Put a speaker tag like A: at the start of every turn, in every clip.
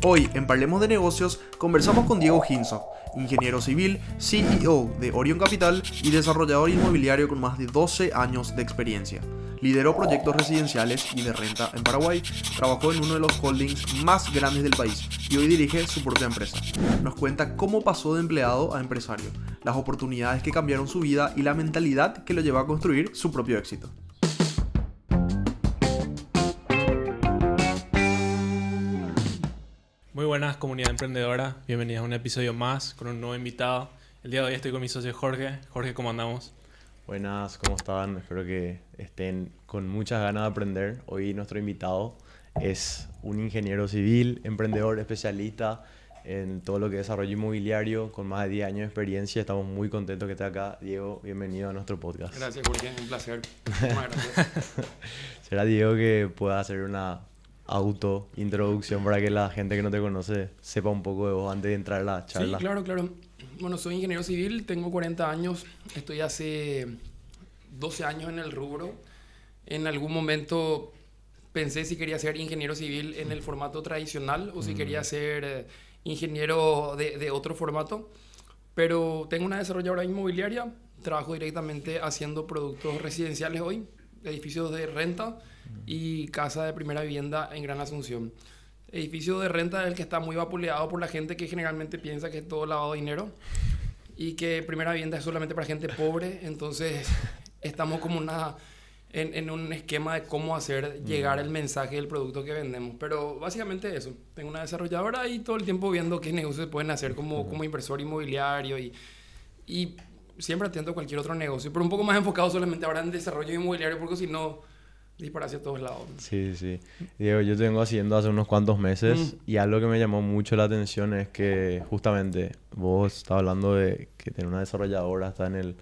A: Hoy, en Parlemos de Negocios, conversamos con Diego Hinzo, ingeniero civil, CEO de Orion Capital y desarrollador inmobiliario con más de 12 años de experiencia. Lideró proyectos residenciales y de renta en Paraguay, trabajó en uno de los holdings más grandes del país y hoy dirige su propia empresa. Nos cuenta cómo pasó de empleado a empresario, las oportunidades que cambiaron su vida y la mentalidad que lo llevó a construir su propio éxito.
B: Muy buenas, comunidad emprendedora. Bienvenidos a un episodio más con un nuevo invitado. El día de hoy estoy con mi socio Jorge. Jorge, ¿cómo andamos?
C: Buenas, ¿cómo están? Espero que estén con muchas ganas de aprender. Hoy nuestro invitado es un ingeniero civil, emprendedor, especialista en todo lo que es desarrollo inmobiliario, con más de 10 años de experiencia. Estamos muy contentos que esté acá. Diego, bienvenido a nuestro podcast.
D: Gracias, Jorge. Un placer. Muchas gracias.
C: Será Diego que pueda hacer una introducción para que la gente que no te conoce sepa un poco de vos antes de entrar a la charla.
D: Sí, claro. Bueno, soy ingeniero civil, tengo 40 años, estoy hace 12 años en el rubro. En algún momento pensé si quería ser ingeniero civil en el formato tradicional o si quería ser ingeniero de otro formato, pero tengo una desarrolladora inmobiliaria, trabajo directamente haciendo productos residenciales hoy, edificios de renta y casa de primera vivienda en Gran Asunción. Edificio de renta es el que está muy vapuleado por la gente que generalmente piensa que es todo lavado de dinero y que primera vivienda es solamente para gente pobre. Entonces estamos como en un esquema de cómo hacer llegar el mensaje del producto que vendemos. Pero básicamente eso. Tengo una desarrolladora y todo el tiempo viendo qué negocios se pueden hacer como inversor inmobiliario y siempre atento a cualquier otro negocio, pero un poco más enfocado solamente ahora en desarrollo inmobiliario, porque si no dispara hacia todos lados.
C: Sí. Diego, yo te vengo haciendo hace unos cuantos meses y algo que me llamó mucho la atención es que justamente vos estás hablando de que tenés una desarrolladora, está en el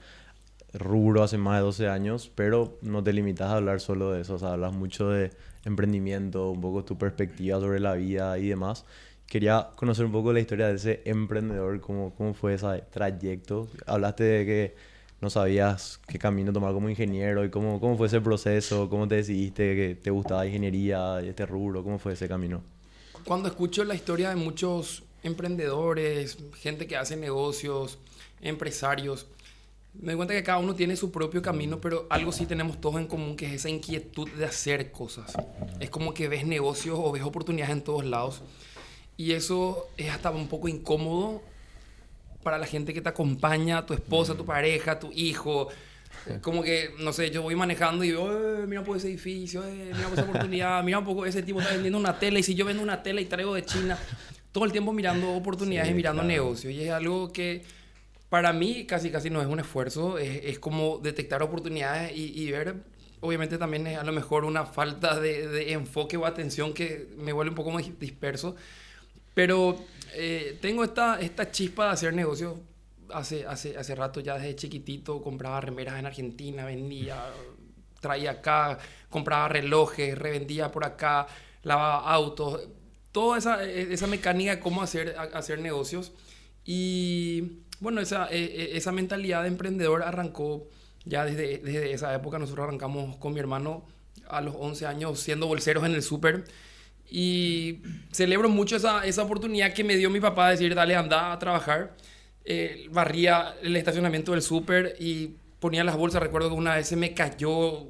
C: rubro hace más de 12 años, pero no te limitas a hablar solo de eso, o sea, hablas mucho de emprendimiento, un poco tu perspectiva sobre la vida y demás. Quería conocer un poco la historia de ese emprendedor, cómo fue ese trayecto. Hablaste de que no sabías qué camino tomar como ingeniero y cómo fue ese proceso, cómo te decidiste que te gustaba ingeniería y este rubro, cómo fue ese camino.
D: Cuando escucho la historia de muchos emprendedores, gente que hace negocios, empresarios, me doy cuenta que cada uno tiene su propio camino, pero algo sí tenemos todos en común, que es esa inquietud de hacer cosas. Es como que ves negocios o ves oportunidades en todos lados. Y eso es hasta un poco incómodo para la gente que te acompaña, tu esposa, tu pareja, tu hijo. Como que, no sé, yo voy manejando y veo, mira un poco ese edificio, mira un poco esa oportunidad, mira un poco ese tipo está vendiendo una tela y si yo vendo una tela y traigo de China, todo el tiempo mirando oportunidades y mirando negocios. Y es algo que para mí casi no es un esfuerzo, es como detectar oportunidades y ver. Obviamente también es a lo mejor una falta de enfoque o atención que me vuelve un poco más disperso. Pero tengo esta chispa de hacer negocios hace rato, ya desde chiquitito. Compraba remeras en Argentina, vendía, traía acá, compraba relojes, revendía por acá, lavaba autos. Toda esa mecánica de cómo hacer negocios. Y bueno, esa mentalidad de emprendedor arrancó ya desde esa época. Nosotros arrancamos con mi hermano a los 11 años siendo bolseros en el súper. Y celebro mucho esa oportunidad que me dio mi papá de decir, dale, anda a trabajar. Barría el estacionamiento del súper y ponía las bolsas. Recuerdo que una vez se me cayó,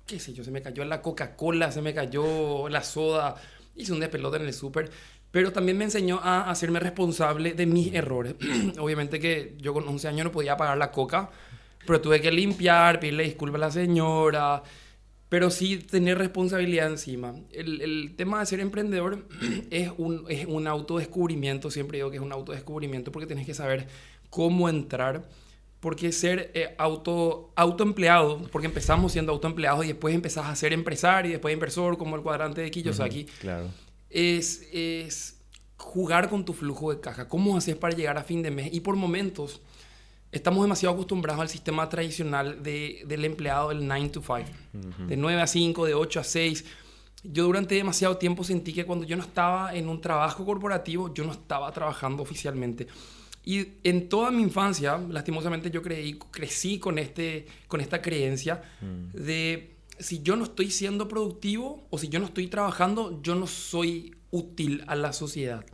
D: qué sé yo, se me cayó la Coca-Cola, se me cayó la soda. Hice un despelote en el súper. Pero también me enseñó a hacerme responsable de mis errores. Obviamente que yo con 11 años no podía pagar la coca, pero tuve que limpiar, pedirle disculpas a la señora, pero sí tener responsabilidad encima. El tema de ser emprendedor es un autodescubrimiento. Siempre digo que es un autodescubrimiento porque tienes que saber cómo entrar. Porque ser autoempleado, porque empezamos siendo autoempleados y después empezás a ser empresario y después inversor, como el cuadrante de Kiyosaki.
C: Claro.
D: Es jugar con tu flujo de caja. ¿Cómo haces para llegar a fin de mes? Y por momentos estamos demasiado acostumbrados al sistema tradicional del empleado del 9 to 5. De 9 a 5, de 8 a 6. Yo durante demasiado tiempo sentí que cuando yo no estaba en un trabajo corporativo, yo no estaba trabajando oficialmente. Y en toda mi infancia, lastimosamente, yo crecí con esta creencia si yo no estoy siendo productivo o si yo no estoy trabajando, yo no soy útil a la sociedad.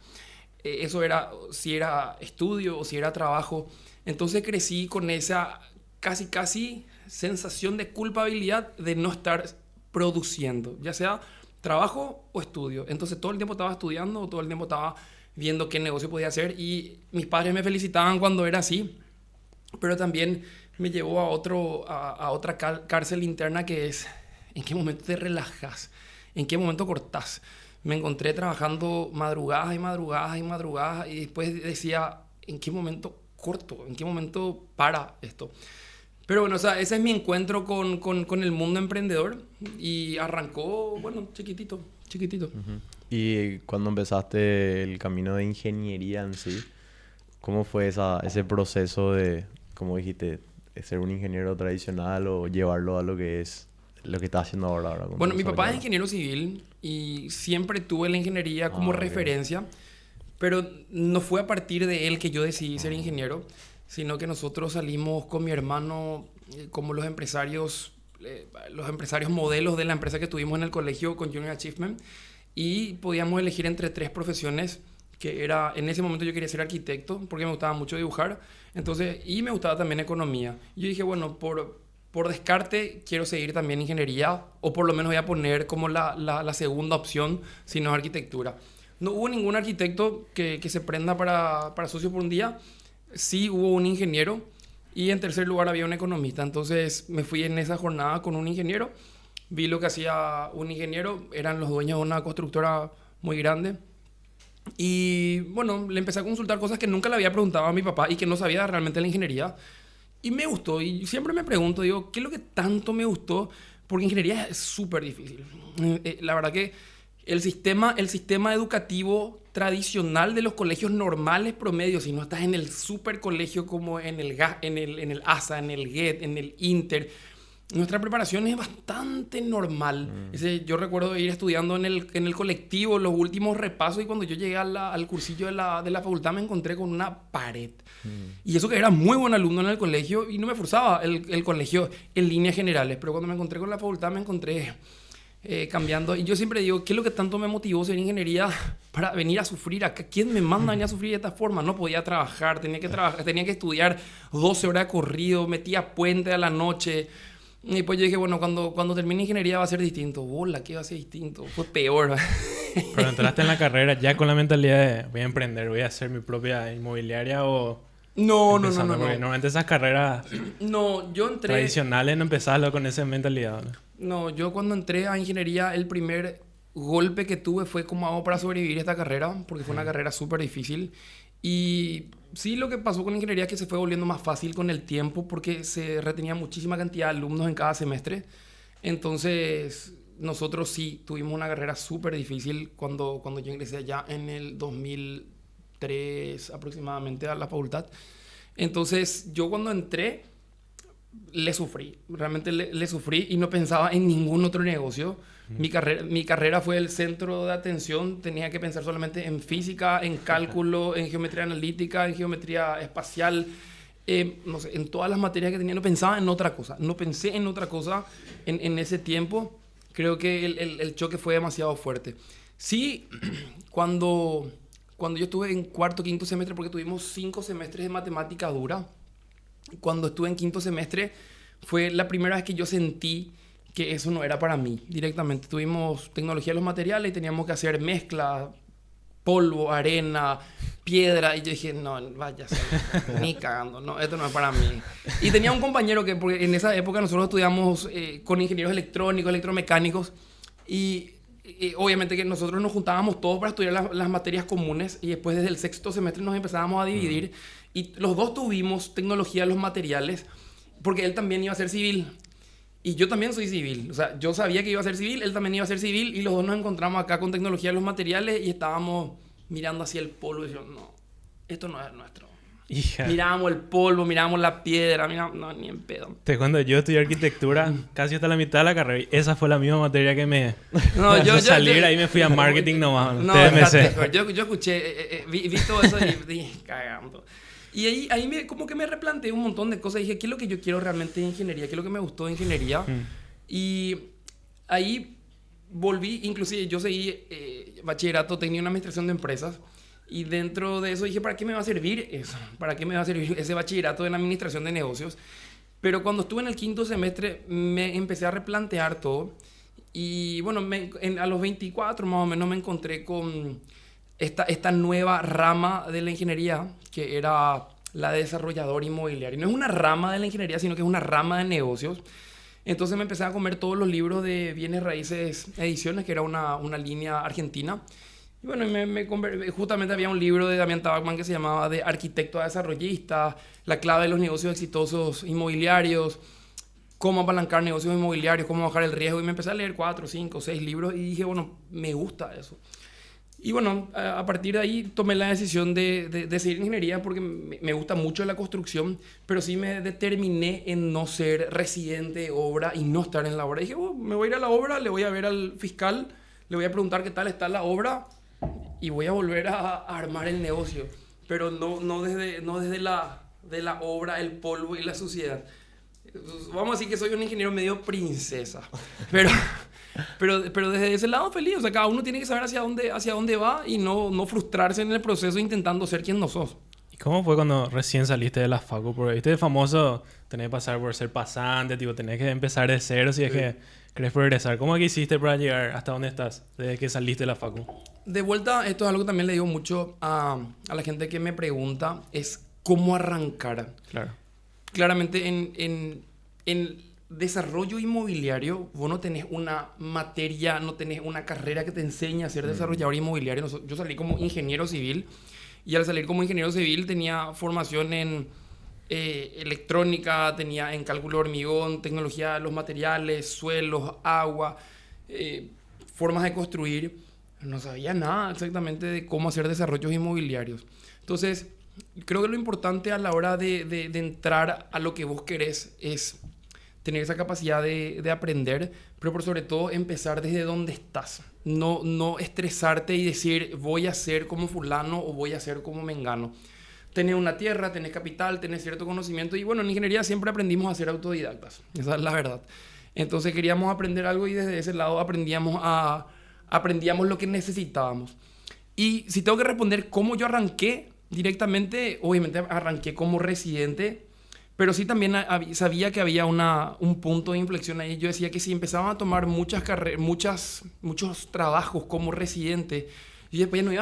D: Eso era si era estudio o si era trabajo. Entonces crecí con esa casi sensación de culpabilidad de no estar produciendo, ya sea trabajo o estudio. Entonces todo el tiempo estaba estudiando o todo el tiempo estaba viendo qué negocio podía hacer, y mis padres me felicitaban cuando era así, pero también me llevó a otra cárcel interna, que es en qué momento te relajas, en qué momento cortás. Me encontré trabajando madrugadas y después decía, ¿en qué momento corto? ¿En qué momento para esto? Pero bueno, o sea, ese es mi encuentro con el mundo emprendedor, y arrancó, bueno, chiquitito.
C: Y cuando empezaste el camino de ingeniería en sí, ¿cómo fue ese proceso de, como dijiste, de ser un ingeniero tradicional o llevarlo a lo que es lo que estás haciendo ahora?
D: Bueno, mi papá es ingeniero civil y siempre tuve la ingeniería como referencia, pero no fue a partir de él que yo decidí ser ingeniero, sino que nosotros salimos con mi hermano como los empresarios modelos de la empresa que tuvimos en el colegio con Junior Achievement, y podíamos elegir entre 3 profesiones, que era, en ese momento yo quería ser arquitecto porque me gustaba mucho dibujar, entonces, y me gustaba también economía. Yo dije, bueno, por descarte quiero seguir también ingeniería, o por lo menos voy a poner como la segunda opción, si no es arquitectura. No hubo ningún arquitecto que se prenda para socio por un día. Sí hubo un ingeniero, y en tercer lugar había un economista. Entonces me fui en esa jornada con un ingeniero, vi lo que hacía un ingeniero, eran los dueños de una constructora muy grande, y bueno, le empecé a consultar cosas que nunca le había preguntado a mi papá y que no sabía realmente de la ingeniería, y me gustó. Y siempre me pregunto, digo, ¿qué es lo que tanto me gustó? Porque ingeniería es súper difícil. La verdad que el sistema educativo tradicional de los colegios normales promedios, si no estás en el super colegio como en el ASA, en el GET, en el Inter, nuestra preparación es bastante normal. Yo recuerdo ir estudiando en el colectivo los últimos repasos, y cuando yo llegué al cursillo de la facultad me encontré con una pared. Y eso que era muy buen alumno en el colegio y no me forzaba el colegio en líneas generales, pero cuando me encontré con la facultad me encontré cambiando. Y yo siempre digo, ¿qué es lo que tanto me motivó ser ingeniería para venir a sufrir acá? ¿Quién me manda a venir a sufrir de esta forma? No podía trabajar, tenía que estudiar 12 horas de corrido, metía puente a la noche. Y después yo dije, bueno, cuando termine ingeniería va a ser distinto. Bola, ¿qué va a ser distinto? Fue peor.
B: Pero entraste en la carrera ya con la mentalidad de voy a emprender, voy a hacer mi propia inmobiliaria, o...
D: No.
B: Porque normalmente esas carreras
D: yo entré...
B: tradicionales no empezás con esa mentalidad, ¿no?
D: No, yo cuando entré a ingeniería, el primer golpe que tuve fue cómo hago para sobrevivir esta carrera, porque fue una carrera súper difícil. Y sí, lo que pasó con ingeniería es que se fue volviendo más fácil con el tiempo, porque se retenía muchísima cantidad de alumnos en cada semestre. Entonces, nosotros sí tuvimos una carrera súper difícil cuando yo ingresé allá en el 2003 aproximadamente a la facultad. Entonces, yo cuando entré, realmente le sufrí, y no pensaba en ningún otro negocio. Mi carrera fue el centro de atención, tenía que pensar solamente en física, en cálculo, en geometría analítica, en geometría espacial, no sé, en todas las materias que tenía. No pensaba en otra cosa, no pensé en otra cosa en ese tiempo. Creo que el choque fue demasiado fuerte. Sí, cuando yo estuve en cuarto, quinto semestre, porque tuvimos 5 semestres de matemática dura. Cuando estuve en quinto semestre fue la primera vez que yo sentí que eso no era para mí directamente. Tuvimos tecnología de los materiales y teníamos que hacer mezcla, polvo, arena, piedra, y yo dije, no, vaya, ni cagando, no, esto no es para mí. Y tenía un compañero porque en esa época nosotros estudiamos con ingenieros electrónicos, electromecánicos, y obviamente que nosotros nos juntábamos todos para estudiar las materias comunes, y después desde el sexto semestre nos empezábamos a dividir. Y los dos tuvimos tecnología de los materiales, porque él también iba a ser civil. Y yo también soy civil. O sea, yo sabía que iba a ser civil, él también iba a ser civil, y los dos nos encontramos acá con tecnología de los materiales y estábamos mirando hacia el polvo y decíamos, no, esto no es nuestro.
B: Hija.
D: Mirábamos el polvo, mirábamos la piedra, no, ni en pedo.
B: Cuando yo estudié arquitectura, casi hasta la mitad de la carrera, y esa fue la misma materia que me...
D: No, yo
B: ahí me fui a marketing nomás.
D: No,
B: TMC.
D: Yo escuché, vi todo eso y dije, cagando. Y ahí como que me replanteé un montón de cosas. Dije, ¿qué es lo que yo quiero realmente de ingeniería? ¿Qué es lo que me gustó de ingeniería? Y ahí volví, inclusive yo seguí bachillerato, tenía una administración de empresas. Y dentro de eso dije, ¿para qué me va a servir eso? ¿Para qué me va a servir ese bachillerato en administración de negocios? Pero cuando estuve en el quinto semestre me empecé a replantear todo. Y bueno, a los 24 más o menos me encontré con esta nueva rama de la ingeniería, que era la de desarrollador inmobiliario. No es una rama de la ingeniería, sino que es una rama de negocios. Entonces me empecé a comer todos los libros de Bienes Raíces Ediciones, que era una línea argentina. Y bueno, justamente había un libro de Damián Tabacman que se llamaba De arquitecto a desarrollista, la clave de los negocios exitosos inmobiliarios, cómo apalancar negocios inmobiliarios, cómo bajar el riesgo. Y me empecé a leer 4, 5, 6 libros y dije, bueno, me gusta eso. Y bueno, a partir de ahí tomé la decisión de seguir ingeniería porque me gusta mucho la construcción, pero sí me determiné en no ser residente de obra y no estar en la obra. Dije, me voy a ir a la obra, le voy a ver al fiscal, le voy a preguntar qué tal está la obra y voy a volver a armar el negocio, pero no desde la obra, el polvo y la suciedad. Vamos a decir que soy un ingeniero medio princesa, pero desde ese lado feliz. O sea, cada uno tiene que saber hacia dónde va y no frustrarse en el proceso intentando ser quien no sos.
B: ¿Y cómo fue cuando recién saliste de la facu? Porque viste de famoso, tenés que pasar por ser pasante, tipo, tenés que empezar de cero si es que querés progresar. ¿Cómo que hiciste para llegar hasta donde estás desde que saliste de la facu?
D: De vuelta, esto es algo que también le digo mucho a la gente que me pregunta, es cómo arrancar.
B: Claro. Claramente
D: en desarrollo inmobiliario, vos no tenés una materia, no tenés una carrera que te enseñe a ser desarrollador inmobiliario. Yo salí como ingeniero civil y al salir como ingeniero civil tenía formación en electrónica, tenía en cálculo de hormigón, tecnología de los materiales, suelos, agua, formas de construir. No sabía nada exactamente de cómo hacer desarrollos inmobiliarios. Entonces, creo que lo importante a la hora de entrar a lo que vos querés es tener esa capacidad de aprender, pero por sobre todo empezar desde donde estás. No estresarte y decir voy a ser como fulano o voy a ser como mengano. Tenés una tierra, tenés capital, tenés cierto conocimiento y bueno, en ingeniería siempre aprendimos a ser autodidactas. Esa es la verdad. Entonces queríamos aprender algo y desde ese lado aprendíamos lo que necesitábamos. Y si tengo que responder cómo yo arranqué directamente, obviamente arranqué como residente, pero sí también sabía que había un punto de inflexión ahí. Yo decía que si empezaba a tomar muchos trabajos como residente, y después no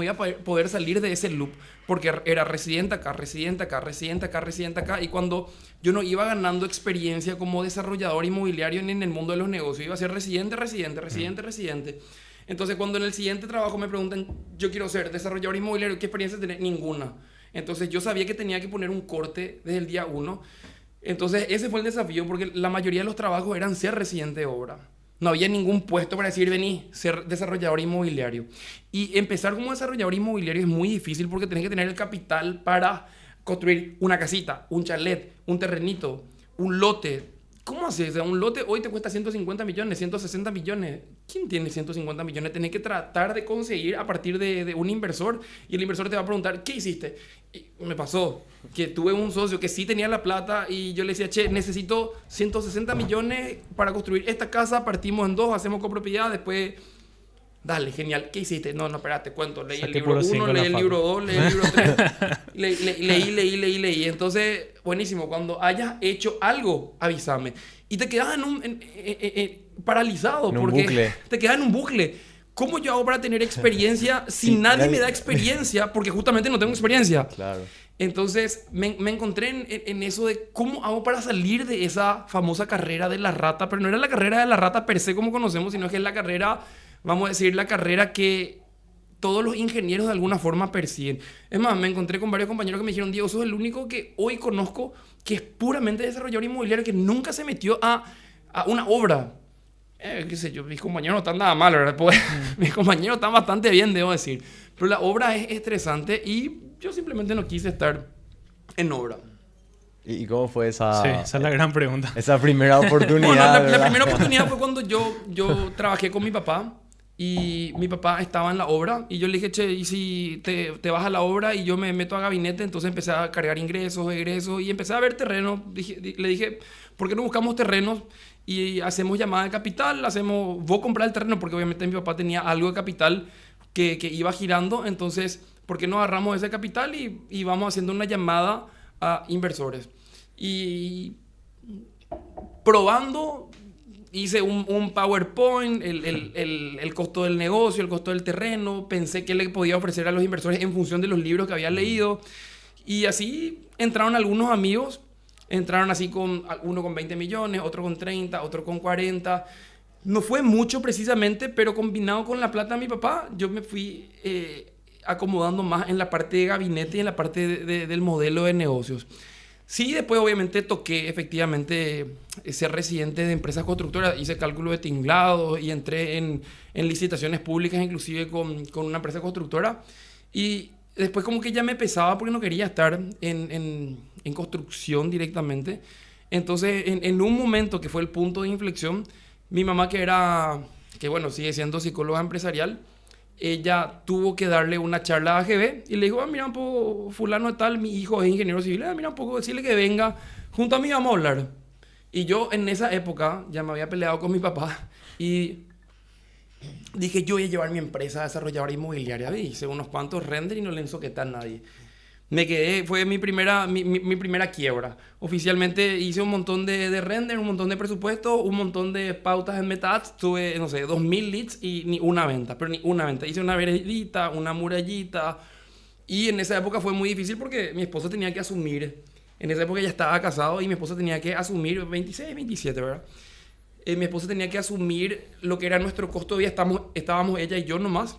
D: iba a poder salir de ese loop, porque era residente acá, residente acá, residente acá, residente acá, y cuando yo no iba ganando experiencia como desarrollador inmobiliario en el mundo de los negocios, iba a ser residente. Entonces, cuando en el siguiente trabajo me preguntan, yo quiero ser desarrollador inmobiliario, ¿qué experiencia tenés? Ninguna. Entonces, yo sabía que tenía que poner un corte desde el día 1. Entonces, ese fue el desafío, porque la mayoría de los trabajos eran ser residente de obra. No había ningún puesto para decir, vení, ser desarrollador inmobiliario. Y empezar como desarrollador inmobiliario es muy difícil porque tenés que tener el capital para construir una casita, un chalet, un terrenito, un lote. ¿Cómo haces? O sea, un lote hoy te cuesta 150 millones, 160 millones. ¿Quién tiene 150 millones? Tenés que tratar de conseguir a partir de un inversor y el inversor te va a preguntar, ¿qué hiciste? Y me pasó que tuve un socio que sí tenía la plata y yo le decía, che, necesito 160 millones para construir esta casa, partimos en 2, hacemos copropiedad, después... Dale, genial. ¿Qué hiciste? No, espera, te cuento. Leí el libro 1, leí el libro 2, leí el libro 3. leí. Entonces, buenísimo. Cuando hayas hecho algo, avísame. Y te quedas paralizado.
C: En un
D: porque
C: bucle.
D: Te quedas en un bucle. ¿Cómo yo hago para tener experiencia si nadie me da experiencia? Porque justamente no tengo experiencia.
C: Claro.
D: Entonces, me encontré en eso de cómo hago para salir de esa famosa carrera de la rata. Pero no era la carrera de la rata per se como conocemos, sino que es la carrera... Vamos a decir, la carrera que todos los ingenieros de alguna forma persiguen. Es más, me encontré con varios compañeros que me dijeron, Diego, sos el único que hoy conozco que es puramente desarrollador inmobiliario, que nunca se metió a una obra. Qué sé yo, mis compañeros no están nada mal, ¿verdad? Pues, mis compañeros están bastante bien, debo decir. Pero la obra es estresante y yo simplemente no quise estar en obra.
C: ¿Y cómo fue esa...
B: Sí, esa es la gran pregunta.
C: Esa primera oportunidad?
D: Bueno, la primera oportunidad fue cuando yo trabajé con mi papá. Y mi papá estaba en la obra y yo le dije, che, ¿y si te vas a la obra y yo me meto a gabinete? Entonces empecé a cargar ingresos, egresos y empecé a ver terrenos. Le dije, ¿por qué no buscamos terrenos y hacemos llamada de capital, vos comprar el terreno, porque obviamente mi papá tenía algo de capital que iba girando, entonces, ¿por qué no agarramos ese capital y vamos haciendo una llamada a inversores? Y probando, hice un PowerPoint, el costo del negocio, el costo del terreno, pensé qué le podía ofrecer a los inversores en función de los libros que había leído, y así entraron algunos amigos, entraron así uno con 20 millones, otro con 30, otro con 40. No fue mucho precisamente, pero combinado con la plata de mi papá, yo me fui acomodando más en la parte de gabinete y en la parte del modelo de negocios. Sí, después obviamente toqué efectivamente ser residente de empresas constructoras, hice cálculo de tinglado y entré en licitaciones públicas inclusive con una empresa constructora, y después como que ya me pesaba porque no quería estar en construcción directamente. Entonces en un momento que fue el punto de inflexión, mi mamá que bueno, sigue siendo psicóloga empresarial, ella tuvo que darle una charla a AGB y le dijo, mira un poco, fulano de tal, mi hijo es ingeniero civil, mira un poco, decirle que venga, junto a mí vamos a hablar. Y yo en esa época ya me había peleado con mi papá y dije, yo voy a llevar mi empresa desarrolladora inmobiliaria. Hice unos cuantos renders y no le ensoqueté a nadie. Me quedé, fue mi primera quiebra. Oficialmente hice un montón de render, un montón de presupuesto, un montón de pautas en MetaAds. Tuve, no sé, 2.000 leads y ni una venta, pero ni una venta. Hice una veredita, una murallita. Y en esa época fue muy difícil porque mi esposa tenía que asumir. En esa época ya estaba casado y mi esposa tenía que asumir 26, 27, ¿verdad? Mi esposa tenía que asumir lo que era nuestro costo de vida. Estábamos ella y yo nomás.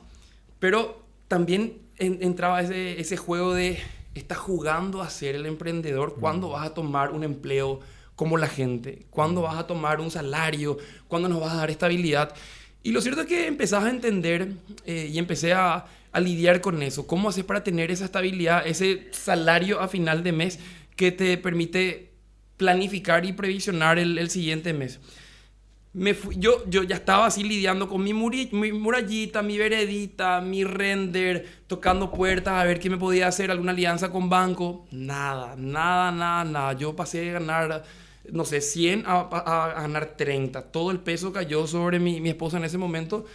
D: Pero también entraba ese juego de... Estás jugando a ser el emprendedor. ¿Cuándo vas a tomar un empleo como la gente? ¿Cuándo vas a tomar un salario? ¿Cuándo nos vas a dar estabilidad? Y lo cierto es que empezás a entender y empecé a lidiar con eso. ¿Cómo haces para tener esa estabilidad, ese salario a final de mes que te permite planificar y previsionar el siguiente mes? Yo ya estaba así lidiando con mi murallita, mi veredita, mi render, tocando puertas a ver qué me podía hacer, alguna alianza con banco. Nada. Yo pasé de ganar, no sé, 100 a ganar 30. Todo el peso cayó sobre mi esposa en ese momento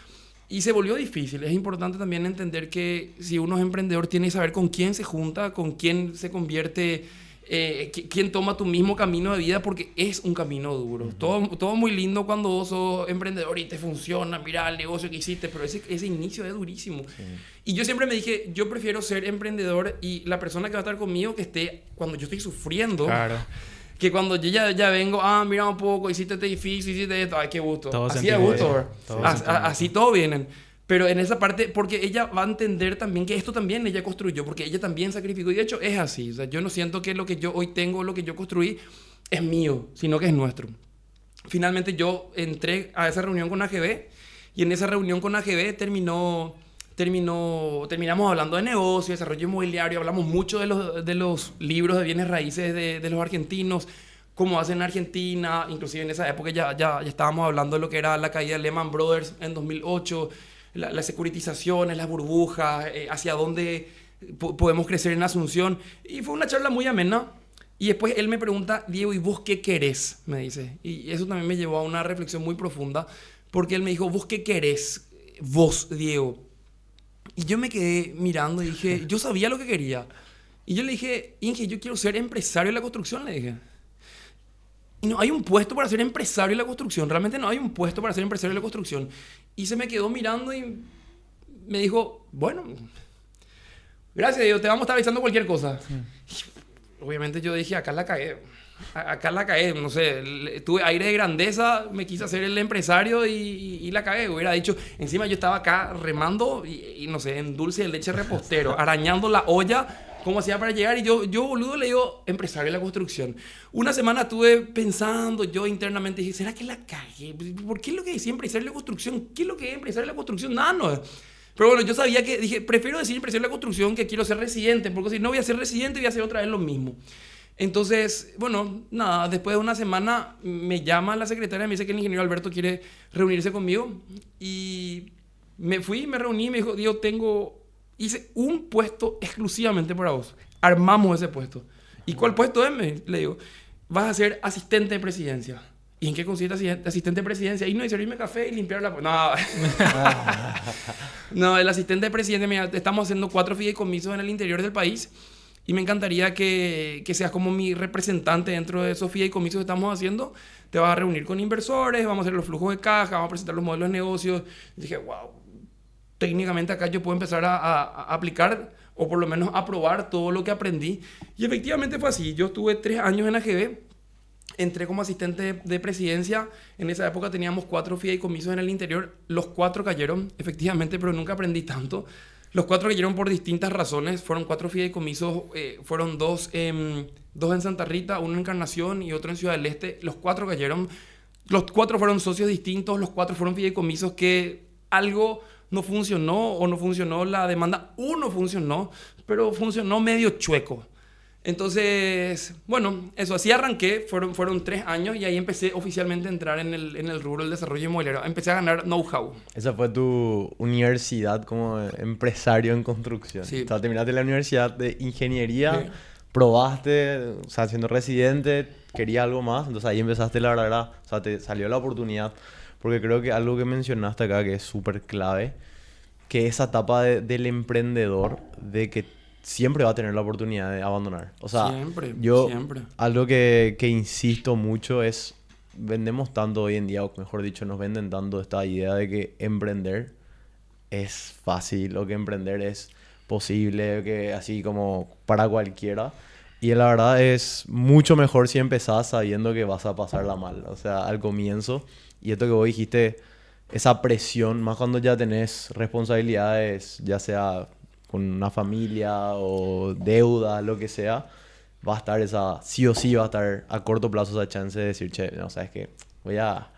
D: y se volvió difícil. Es importante también entender que si uno es emprendedor tiene que saber con quién se junta, con quién se convierte... quién toma tu mismo camino de vida, porque es un camino duro. Todo muy lindo cuando vos sos emprendedor y te funciona, mira el negocio que hiciste, pero ese inicio es durísimo. Sí. Y yo siempre me dije, yo prefiero ser emprendedor y la persona que va a estar conmigo que esté cuando yo estoy sufriendo, claro, que cuando yo ya vengo, mira un poco, hiciste este edificio, hiciste esto, ay, qué gusto. Todo así de gusto, así todos vienen. Pero en esa parte, porque ella va a entender también que esto también ella construyó, porque ella también sacrificó. Y de hecho es así. O sea, yo no siento que lo que yo hoy tengo, lo que yo construí, es mío, sino que es nuestro. Finalmente yo entré a esa reunión con AGB y en esa reunión con AGB terminamos hablando de negocio, desarrollo inmobiliario, hablamos mucho de los libros de bienes raíces de los argentinos, cómo hacen en Argentina. Inclusive en esa época ya estábamos hablando de lo que era la caída de Lehman Brothers en 2008, las securitizaciones, las burbujas, hacia dónde podemos crecer en Asunción. Y fue una charla muy amena. Y después él me pregunta, Diego, ¿y vos qué querés? Me dice. Y eso también me llevó a una reflexión muy profunda, porque él me dijo, ¿vos qué querés? Vos, Diego. Y yo me quedé mirando y dije, yo sabía lo que quería. Y yo le dije, Inge, yo quiero ser empresario de la construcción, le dije. Y no hay un puesto para ser empresario de la construcción. Realmente no hay un puesto para ser empresario de la construcción. Y se me quedó mirando y me dijo, bueno, gracias, Diego, te vamos a estar avisando cualquier cosa. Obviamente yo dije, acá la cagué, no sé, tuve aire de grandeza, me quise hacer el empresario y la cagué. Hubiera dicho, encima yo estaba acá remando y no sé, en dulce de leche repostero, arañando la olla, cómo hacía para llegar. Y yo boludo, le digo, empresario de la construcción. Una semana estuve pensando yo internamente, dije, ¿será que la cagué? ¿Por qué es lo que decía empresario de la construcción? ¿Qué es lo que es empresario de la construcción? Nada, no. Pero bueno, yo sabía que, dije, prefiero decir empresario de la construcción que quiero ser residente, porque si no voy a ser residente voy a hacer otra vez lo mismo. Entonces, bueno, nada, después de una semana me llama la secretaria y me dice que el ingeniero Alberto quiere reunirse conmigo. Y me fui, me reuní y me dijo, Diego, hice un puesto exclusivamente para vos. Armamos ese puesto. ¿Y cuál puesto es? Le digo, vas a ser asistente de presidencia. ¿Y en qué consiste asistente de presidencia? Y no, y servirme café y limpiar la... No. No, el asistente de presidente, mira, estamos haciendo 4 fideicomisos en el interior del país y me encantaría que seas como mi representante dentro de esos fideicomisos que estamos haciendo. Te vas a reunir con inversores, vamos a hacer los flujos de caja, vamos a presentar los modelos de negocios. Y dije, wow, técnicamente acá yo puedo empezar a aplicar o por lo menos a probar todo lo que aprendí. Y efectivamente fue así. Yo estuve 3 años en AGB. Entré como asistente de presidencia. En esa época teníamos 4 fideicomisos en el interior. Los 4 cayeron, efectivamente, pero nunca aprendí tanto. Los 4 cayeron por distintas razones. Fueron 4 fideicomisos. Fueron 2 en Santa Rita, 1 en Encarnación y otro en Ciudad del Este. Los 4 cayeron. Los 4 fueron socios distintos. Los 4 fueron fideicomisos que algo no funcionó o no funcionó la demanda. Uno funcionó, pero funcionó medio chueco. Entonces, bueno, eso, así arranqué, fueron 3 años y ahí empecé oficialmente a entrar en el rubro del desarrollo inmobiliario. Empecé a ganar know-how.
C: Esa fue tu universidad como empresario en construcción.
D: Sí.
C: O sea, terminaste la universidad de ingeniería,
D: Sí.
C: probaste, o sea, siendo residente, quería algo más, entonces ahí empezaste la verdad, o sea, te salió la oportunidad. Porque creo que algo que mencionaste acá que es súper clave, que esa etapa del emprendedor, de que siempre va a tener la oportunidad de abandonar. O sea,
D: Siempre.
C: algo que insisto mucho es, vendemos tanto hoy en día, o mejor dicho, nos venden tanto esta idea de que emprender es fácil, o que emprender es posible, que así como para cualquiera. Y la verdad es mucho mejor si empezás sabiendo que vas a pasarla mal. O sea, al comienzo. Y esto que vos dijiste, esa presión, más cuando ya tenés responsabilidades, ya sea con una familia o deuda, lo que sea, va a estar sí o sí va a estar a corto plazo esa chance de decir, che, no, sabes que voy a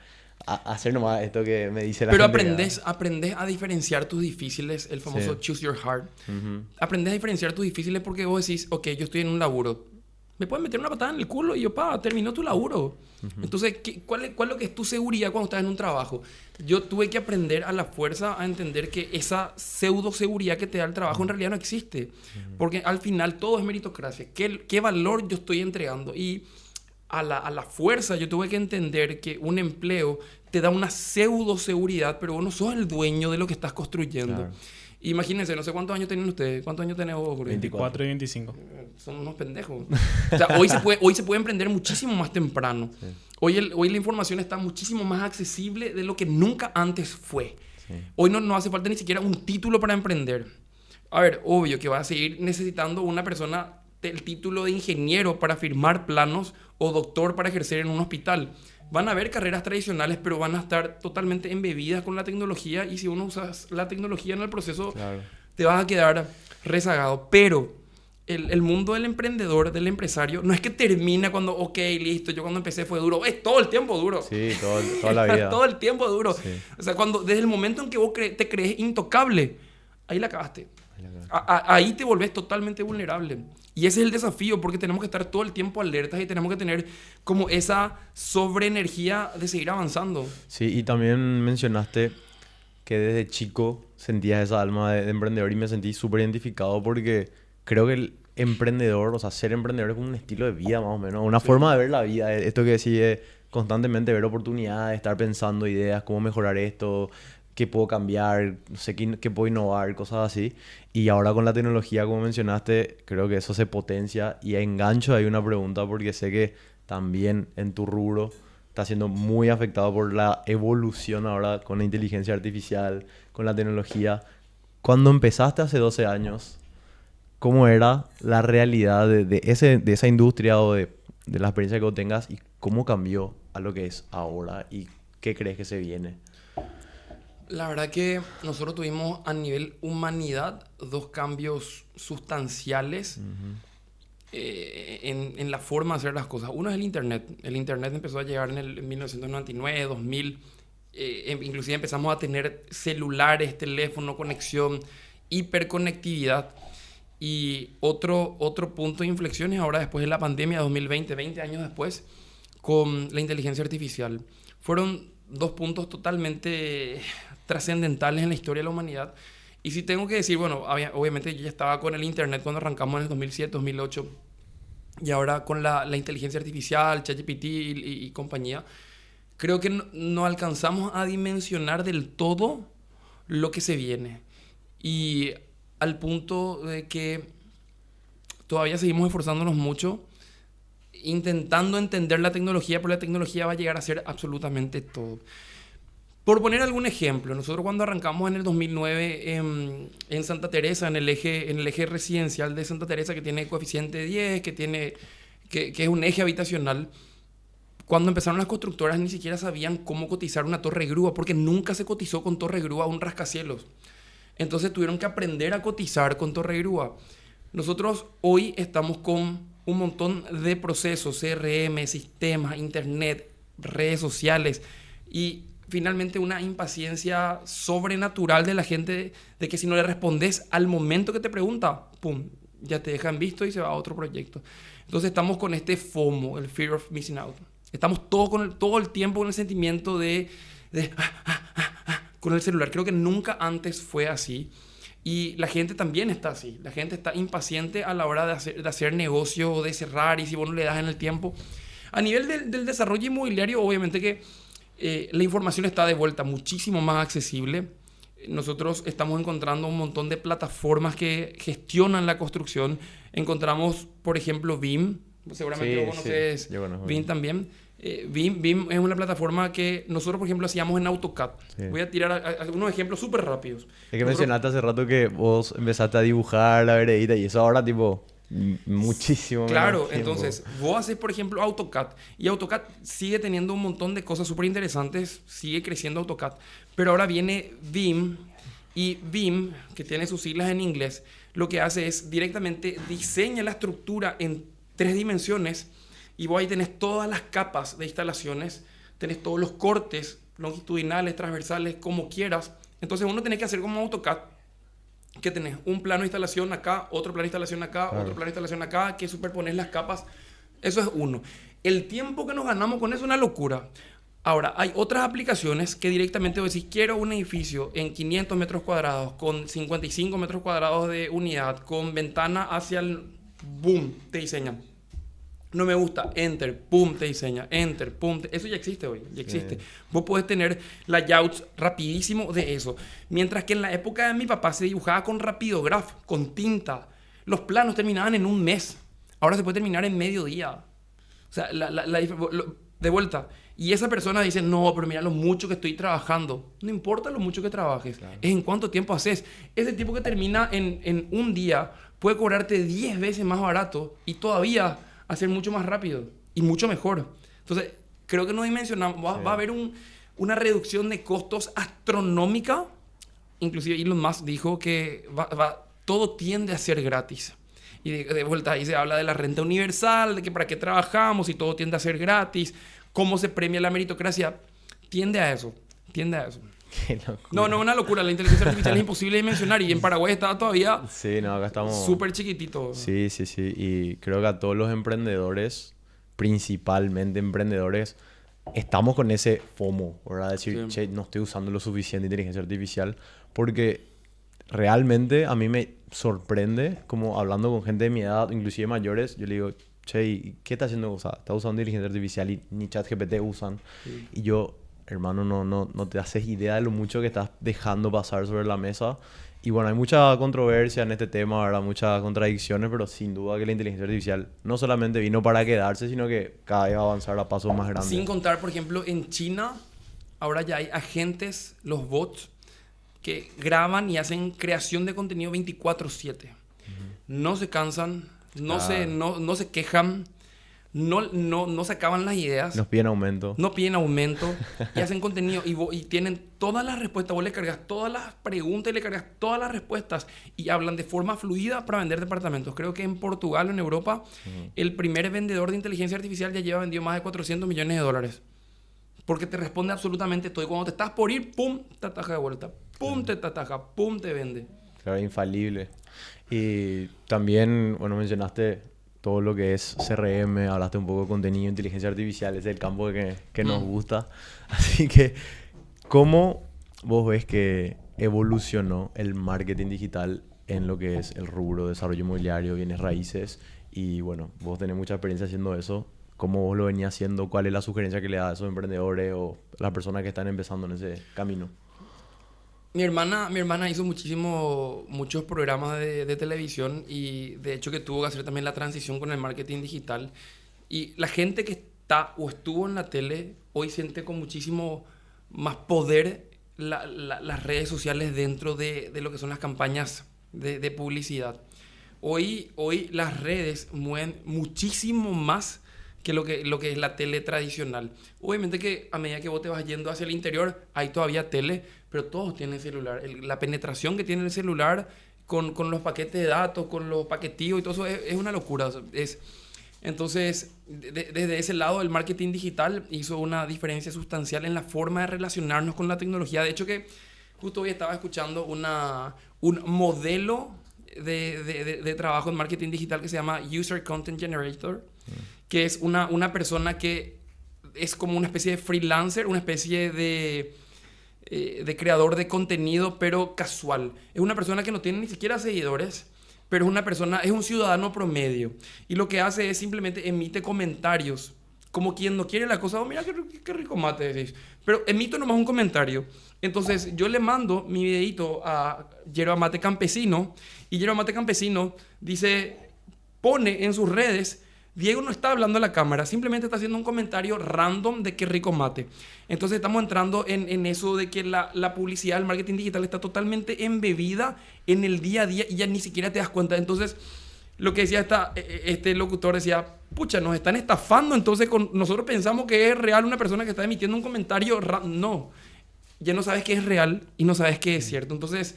C: hacer nomás esto que me dice la
D: Pero
C: gente.
D: aprendes a diferenciar tus difíciles, el famoso
C: Sí.
D: choose your heart.
C: Ujú.
D: Aprendes a diferenciar tus difíciles porque vos decís, ok, yo estoy en un laburo. Me pueden meter una patada en el culo y yo, terminó tu laburo. Entonces, ¿cuál es lo que es tu seguridad cuando estás en un trabajo? Yo tuve que aprender a la fuerza a entender que esa pseudo seguridad que te da el trabajo en realidad no existe. Porque al final todo es meritocracia. ¿Qué valor yo estoy entregando? Y a la fuerza yo tuve que entender que un empleo te da una pseudo seguridad, pero vos no sos el dueño de lo que estás construyendo.
C: Claro.
D: Imagínense, no sé cuántos años tienen ustedes. ¿Cuántos años tenés vos, Jorge?
B: 24 y 25.
D: Son unos pendejos. O sea, hoy se puede emprender muchísimo más temprano.
C: Sí.
D: Hoy la información está muchísimo más accesible de lo que nunca antes fue.
C: Sí.
D: Hoy no hace falta ni siquiera un título para emprender. A ver, obvio que va a seguir necesitando una persona el título de ingeniero para firmar planos o doctor para ejercer en un hospital. Van a haber carreras tradicionales, pero van a estar totalmente embebidas con la tecnología y si uno usa la tecnología en el proceso,
C: Claro.
D: te vas a quedar rezagado. Pero el mundo del emprendedor, del empresario, no es que termina cuando, ok, listo, yo cuando empecé fue duro. Es todo el tiempo duro.
C: Sí, toda la vida.
D: Todo el tiempo duro.
C: Sí.
D: O sea, desde el momento en que vos te crees intocable, ahí la acabaste. Ahí te volvés totalmente vulnerable. Y ese es el desafío, porque tenemos que estar todo el tiempo alertas y tenemos que tener como esa sobreenergía de seguir avanzando.
C: Sí, y también mencionaste que desde chico sentías esa alma de emprendedor y me sentí súper identificado porque creo que el emprendedor, o sea, ser emprendedor es como un estilo de vida más o menos, una forma de ver la vida. Esto que decís de constantemente ver oportunidades, estar pensando ideas, cómo mejorar esto, qué puedo cambiar, no sé, qué puedo innovar, cosas así. Y ahora con la tecnología, como mencionaste, creo que eso se potencia. Y engancho ahí una pregunta porque sé que también en tu rubro está siendo muy afectado por la evolución ahora con la inteligencia artificial, con la tecnología. Cuando empezaste hace 12 años, ¿cómo era la realidad de esa industria o de la experiencia que vos tengas y cómo cambió a lo que es ahora y qué crees que se viene?
D: La verdad que nosotros tuvimos a nivel humanidad 2 cambios sustanciales en la forma de hacer las cosas. Uno es el Internet. El Internet empezó a llegar en 1999, 2000. Inclusive empezamos a tener celulares, teléfono, conexión, hiperconectividad. Y otro punto de inflexión es ahora después de la pandemia 2020, 20 años después, con la inteligencia artificial. Fueron 2 puntos totalmente trascendentales en la historia de la humanidad. Y si tengo que decir, bueno, obviamente yo ya estaba con el Internet cuando arrancamos en el 2007, 2008, y ahora con la inteligencia artificial, ChatGPT y compañía, creo que no alcanzamos a dimensionar del todo lo que se viene. Y al punto de que todavía seguimos esforzándonos mucho, intentando entender la tecnología, pero la tecnología va a llegar a ser absolutamente todo. Por poner algún ejemplo, nosotros cuando arrancamos en el 2009 en Santa Teresa, en el eje residencial de Santa Teresa, que tiene coeficiente 10, que es un eje habitacional, cuando empezaron las constructoras ni siquiera sabían cómo cotizar una torre grúa, porque nunca se cotizó con torre grúa un rascacielos. Entonces tuvieron que aprender a cotizar con torre grúa. Nosotros hoy estamos con un montón de procesos, CRM, sistemas, internet, redes sociales y finalmente una impaciencia sobrenatural de la gente de que si no le respondes al momento que te pregunta, pum, ya te dejan visto y se va a otro proyecto. Entonces estamos con este FOMO, el Fear of Missing Out. Estamos todo el tiempo con el sentimiento con el celular. Creo que nunca antes fue así. Y la gente también está así. La gente está impaciente a la hora de hacer negocio o de cerrar y si vos no le das en el tiempo. A nivel del desarrollo inmobiliario, obviamente que la información está de vuelta muchísimo más accesible. Nosotros estamos encontrando un montón de plataformas que gestionan la construcción. Encontramos, por ejemplo, BIM. Seguramente vos conoces BIM también. BIM es una plataforma que nosotros, por ejemplo, hacíamos en AutoCAD. Sí. Voy a tirar algunos ejemplos súper rápidos.
C: Es que mencionaste hace rato que vos empezaste a dibujar la veredita y eso ahora tipo muchísimo.
D: Claro, entonces vos haces, por ejemplo, AutoCAD y AutoCAD sigue teniendo un montón de cosas súper interesantes, sigue creciendo AutoCAD, pero ahora viene BIM y BIM, que tiene sus siglas en inglés, lo que hace es directamente diseña la estructura en 3 dimensiones. Y vos ahí tenés todas las capas de instalaciones, tenés todos los cortes longitudinales, transversales, como quieras. Entonces uno tiene que hacer como AutoCAD, que tenés un plano de instalación acá, otro plano de instalación acá, otro plano de instalación acá, que superpones las capas. Eso es uno. El tiempo que nos ganamos con eso es una locura. Ahora, hay otras aplicaciones que directamente vos decís, quiero un edificio en 500 metros cuadrados, con 55 metros cuadrados de unidad, con ventana hacia el... ¡Boom! Te diseñan. No me gusta, enter, pum, te diseña, enter, pum, eso ya existe hoy, ya existe. Vos podés tener layouts rapidísimo de eso. Mientras que en la época de mi papá se dibujaba con Rapidograph, con tinta. Los planos terminaban en un mes. Ahora se puede terminar en medio día. O sea, de vuelta. Y esa persona dice, no, pero mira lo mucho que estoy trabajando. No importa lo mucho que trabajes, claro. Es en cuánto tiempo haces. Ese tipo que termina en un día puede cobrarte 10 veces más barato y todavía hacer mucho más rápido y mucho mejor. Entonces, creo que no dimensionamos. Va a haber una reducción de costos astronómica. Inclusive Elon Musk dijo que todo tiende a ser gratis. Y de vuelta ahí se habla de la renta universal, de que para qué trabajamos y todo tiende a ser gratis. ¿Cómo se premia la meritocracia? Tiende a eso.
C: Qué locura.
D: No, una locura. La inteligencia artificial es imposible de mencionar y en Paraguay está todavía
C: acá estamos
D: súper chiquitito.
C: Sí. Y creo que a todos los emprendedores, principalmente emprendedores, estamos con ese FOMO, ¿verdad? Decir, che, no estoy usando lo suficiente inteligencia artificial porque realmente a mí me sorprende, como hablando con gente de mi edad, inclusive mayores, yo le digo, che, ¿qué está haciendo? O sea, está usando inteligencia artificial y ni ChatGPT usan. Sí. Y yo... Hermano, no te haces idea de lo mucho que estás dejando pasar sobre la mesa. Y bueno, hay mucha controversia en este tema, ¿verdad? Muchas contradicciones, pero sin duda que la inteligencia artificial no solamente vino para quedarse, sino que cada vez va a avanzar a pasos más grandes.
D: Sin contar, por ejemplo, en China, ahora ya hay agentes, los bots, que graban y hacen creación de contenido 24/7. No se cansan, no se quejan. No se acaban las ideas.
C: Nos piden aumento.
D: Y hacen contenido y tienen todas las respuestas. Vos le cargas todas las preguntas y le cargas todas las respuestas y hablan de forma fluida para vender departamentos. Creo que en Portugal o en Europa el primer vendedor de inteligencia artificial ya lleva vendido más de $400 millones. Porque te responde absolutamente todo. Y cuando te estás por ir, pum, te ataja de vuelta. Pum, te ataja, pum, te vende.
C: Claro, infalible. Y también, bueno, mencionaste todo lo que es CRM, hablaste un poco de contenido, inteligencia artificial, es el campo que nos gusta. Así que, ¿cómo vos ves que evolucionó el marketing digital en lo que es el rubro de desarrollo inmobiliario, bienes raíces? Y bueno, vos tenés mucha experiencia haciendo eso. cómo vos lo venías haciendo, cuál es la sugerencia que le das a esos emprendedores o las personas que están empezando en ese camino.
D: Mi hermana hizo muchos programas de televisión y de hecho que tuvo que hacer también la transición con el marketing digital. Y la gente que está o estuvo en la tele hoy siente con muchísimo más poder las redes sociales dentro de lo que son las campañas de publicidad. Hoy las redes mueven muchísimo más que lo que es la tele tradicional. Obviamente que a medida que vos te vas yendo hacia el interior, hay todavía tele, pero todos tienen celular. La penetración que tiene el celular con los paquetes de datos, con los paquetillos y todo eso es una locura. Entonces, desde ese lado, el marketing digital hizo una diferencia sustancial en la forma de relacionarnos con la tecnología. De hecho que justo hoy estaba escuchando un modelo de trabajo en marketing digital que se llama User Content Generator, que es una persona que es como una especie de freelancer, una especie de creador de contenido, pero casual. Es una persona que no tiene ni siquiera seguidores, pero es un ciudadano promedio. Y lo que hace es simplemente emite comentarios, como quien no quiere la cosa. Oh, mira qué rico mate decís. Pero emito nomás un comentario. Entonces yo le mando mi videito a Yerba Mate Campesino y Yerba Mate Campesino pone en sus redes: Diego no está hablando a la cámara, simplemente está haciendo un comentario random de qué rico mate. Entonces estamos entrando en eso de que la publicidad, el marketing digital está totalmente embebida en el día a día y ya ni siquiera te das cuenta. Entonces, lo que decía este locutor decía: pucha, nos están estafando. Entonces nosotros pensamos que es real una persona que está emitiendo un comentario. No, ya no sabes qué es real y no sabes qué es cierto. Entonces,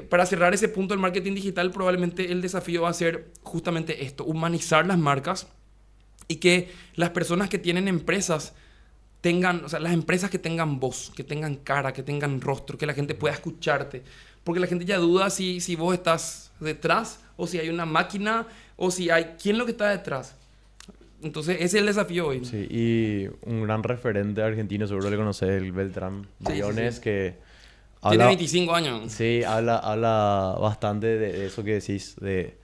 D: para cerrar ese punto del marketing digital, probablemente el desafío va a ser justamente esto: humanizar las marcas y que las personas que tienen empresas tengan, o sea, las empresas que tengan voz, que tengan cara, que tengan rostro, que la gente pueda escucharte. Porque la gente ya duda si vos estás detrás o si hay una máquina o si hay quién es lo que está detrás. Entonces, ese es el desafío hoy.
C: Sí, y un gran referente argentino, seguro le conoces, el Beltrán Briones, que
D: tiene 25 años.
C: Sí, habla bastante de eso que decís, de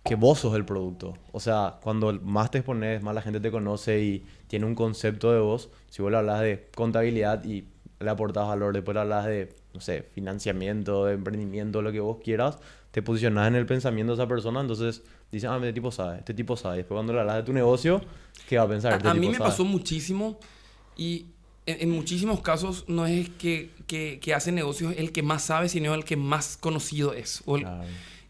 C: que vos sos el producto. O sea, cuando más te expones, más la gente te conoce y tiene un concepto de vos. Si vos le hablas de contabilidad y le aportas valor, después le hablas de, no sé, financiamiento, de emprendimiento, lo que vos quieras, te posicionás en el pensamiento de esa persona, entonces dicen: este tipo sabe. Después cuando le hablas de tu negocio, ¿qué va a pensar?
D: A mí me pasó muchísimo y en muchísimos casos no es que hace negocios el que más sabe, sino el que más conocido es.
C: Claro.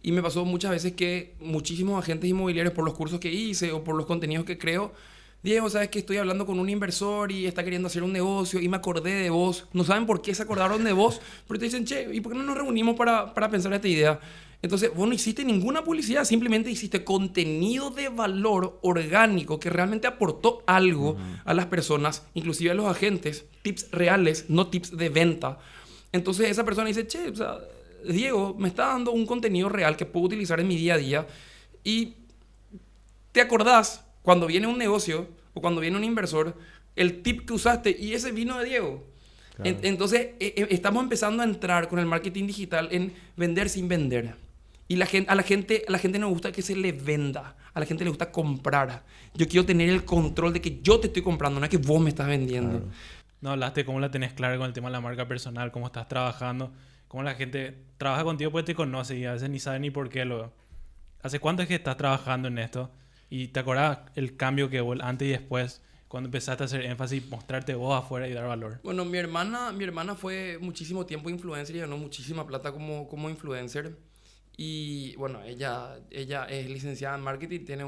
D: Y me pasó muchas veces que muchísimos agentes inmobiliarios, por los cursos que hice o por los contenidos que creo: Diego, sabes que estoy hablando con un inversor y está queriendo hacer un negocio y me acordé de vos. No saben por qué se acordaron de vos, pero te dicen: che, ¿y por qué no nos reunimos para pensar esta idea? Entonces, vos no hiciste ninguna publicidad, simplemente hiciste contenido de valor orgánico que realmente aportó algo a las personas, inclusive a los agentes, tips reales, no tips de venta. Entonces, esa persona dice: che, o sea, Diego me está dando un contenido real que puedo utilizar en mi día a día. Y te acordás cuando viene un negocio o cuando viene un inversor, el tip que usaste y ese vino de Diego. Claro. Entonces, estamos empezando a entrar con el marketing digital en vender sin vender. Y a la gente no le gusta que se le venda. A la gente le gusta comprar. Yo quiero tener el control de que yo te estoy comprando, no es que vos me estás vendiendo.
C: Claro.
B: No hablaste cómo la tenés clara con el tema de la marca personal, cómo estás trabajando, cómo la gente trabaja contigo porque te conoce y a veces ni sabe ni por qué lo... ¿Hace cuánto es que estás trabajando en esto? Y te acordás el cambio que hubo antes y después, cuando empezaste a hacer énfasis, mostrarte vos afuera y dar valor.
D: Bueno, mi hermana fue muchísimo tiempo influencer y ganó muchísima plata como influencer. Y bueno, ella es licenciada en marketing, tiene